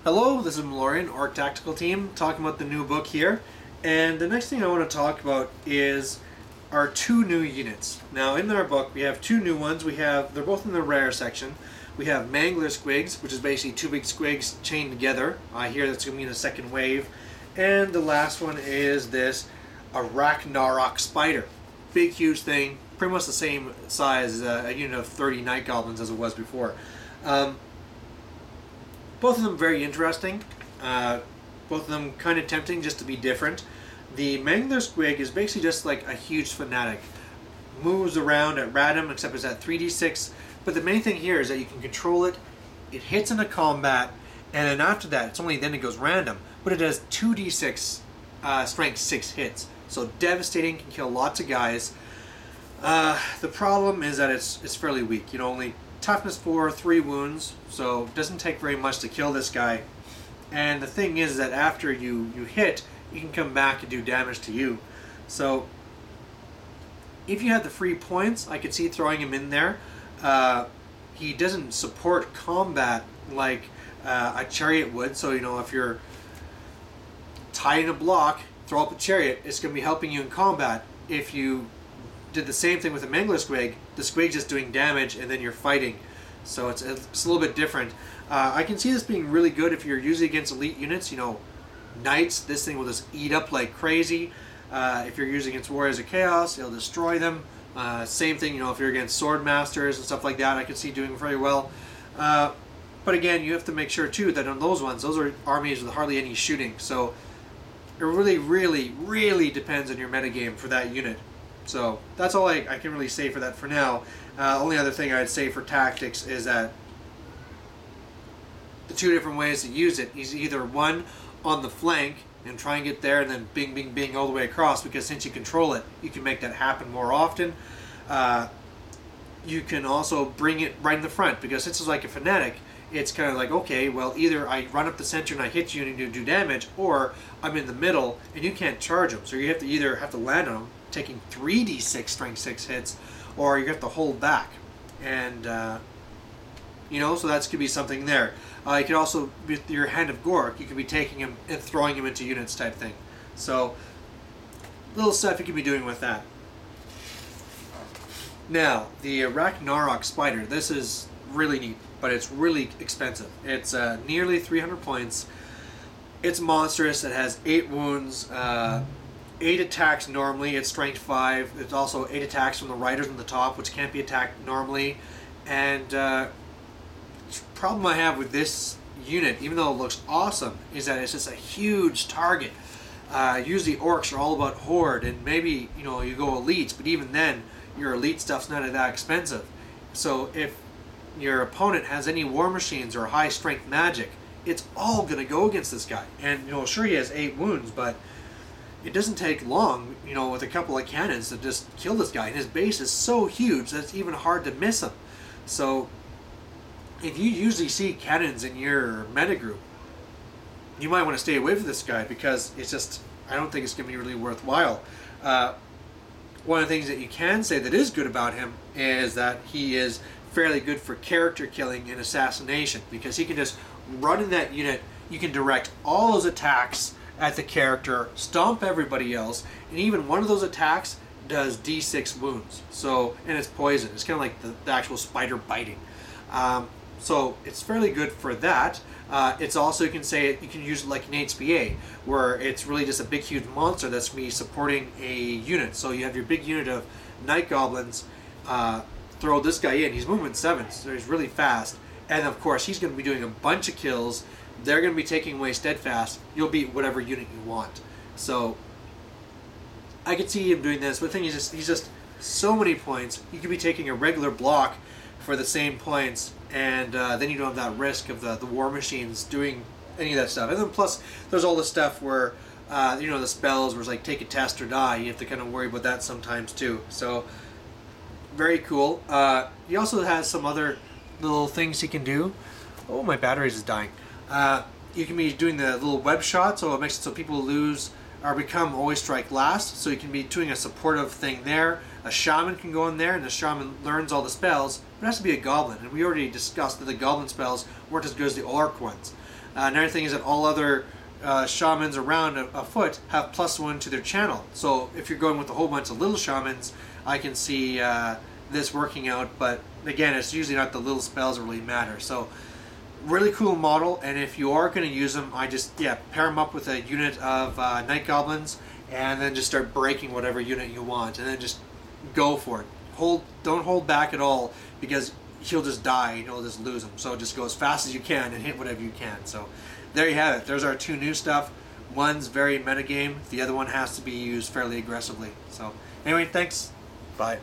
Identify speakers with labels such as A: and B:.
A: Hello, this is Malorian, Orc Tactical Team, talking about the new book here. And the next thing I want to talk about is our two new units. Now, in our book, we have two new ones. They're both in the rare section. We have Mangler Squigs, which is basically two big squigs chained together. Here that's going to be in a second wave. And the last one is this Arachnarok Spider. Big, huge thing. Pretty much the same size as a unit of 30 Night Goblins as it was before. Both of them very interesting. Both of them kind of tempting just to be different. The Mangler Squig is basically just like a huge fanatic. Moves around at random, except it's at 3d6. But the main thing here is that you can control it. It hits into combat, and then after that, it's only then it goes random. But it does 2d6 strength 6 hits. So devastating, can kill lots of guys. The problem is that it's fairly weak. Only toughness 4, 3 wounds, so it doesn't take very much to kill this guy. And the thing is that after you hit, you can come back and do damage to you. So if you had the free points, I could see throwing him in there. He doesn't support combat like a chariot would, so if you're tied in a block, throw up a chariot, it's going to be helping you in combat. If you did the same thing with a Mangler Squig, the Squig's just doing damage and then you're fighting. So it's a little bit different. I can see this being really good if you're using against elite units. Knights, this thing will just eat up like crazy. If you're using against Warriors of Chaos, it'll destroy them. Same thing, if you're against Sword Masters and stuff like that, I can see doing very well. But again, you have to make sure too that on those ones, those are armies with hardly any shooting. So it really, really, really depends on your metagame for that unit. So that's all I can really say for that for now. Only other thing I'd say for tactics is that the two different ways to use it is either one on the flank and try and get there and then bing, bing, bing all the way across, because since you control it, you can make that happen more often. You can also bring it right in the front, because since it's like a fanatic, it's kind of like, okay, well, either I run up the center and I hit you and you do damage, or I'm in the middle and you can't charge them. So you have to either have to land on them, taking 3d6 strength 6 hits, or you have to hold back. And so that could be something there. You could also, with your Hand of Gork, you could be taking him and throwing him into units type thing. So little stuff you could be doing with that. Now, the Arachnarok Spider. This is really neat, but it's really expensive. It's nearly 300 points. It's monstrous. It has 8 wounds, 8 attacks normally. It's strength 5. It's also 8 attacks from the riders on the top, which can't be attacked normally. And the problem I have with this unit, even though it looks awesome, is that it's just a huge target. Usually orcs are all about horde, and maybe you go elites, but even then your elite stuff's not that expensive. So if your opponent has any war machines or high strength magic, it's all gonna go against this guy. And sure, he has 8 wounds, but it doesn't take long, with a couple of cannons to just kill this guy. And his base is so huge that it's even hard to miss him. So if you usually see cannons in your meta group, you might want to stay away from this guy, because it's just, I don't think it's going to be really worthwhile. One of the things that you can say that is good about him is that he is fairly good for character killing and assassination, because he can just run in that unit. You can direct all those attacks at the character, stomp everybody else, and even one of those attacks does d6 wounds. So, and it's poison. It's kind of like the actual spider biting. So it's fairly good for that. It's also, you can use it like an HPA, where it's really just a big huge monster that's going to be supporting a unit. So you have your big unit of Night Goblins, throw this guy in. He's movement 7, so he's really fast. And of course, he's going to be doing a bunch of kills. They're going to be taking away Steadfast. You'll beat whatever unit you want. So I could see him doing this, but the thing is, he's just so many points. You could be taking a regular block for the same points, and then you don't have that risk of the war machines doing any of that stuff. And then plus, there's all the stuff where, the spells where it's like take a test or die. You have to kind of worry about that sometimes too. So, very cool. He also has some other little things he can do. Oh, my batteries is dying. You can be doing the little web shot, so it makes it so people lose or become always strike last. So you can be doing a supportive thing there. A shaman can go in there, and the shaman learns all the spells, but it has to be a goblin. And we already discussed that the goblin spells weren't as good as the orc ones. Another thing is that all other shamans around afoot have +1 to their channel. So if you're going with a whole bunch of little shamans, I can see this working out. But again, it's usually not the little spells that really matter. So really cool model, and if you are going to use them, I just pair them up with a unit of night goblins, and then just start breaking whatever unit you want, and then just go for it. Don't hold back at all, because he'll just die and you'll just lose him. So just go as fast as you can and hit whatever you can. So there you have it. There's our two new stuff. One's very metagame. The other one has to be used fairly aggressively. So anyway, thanks. Bye.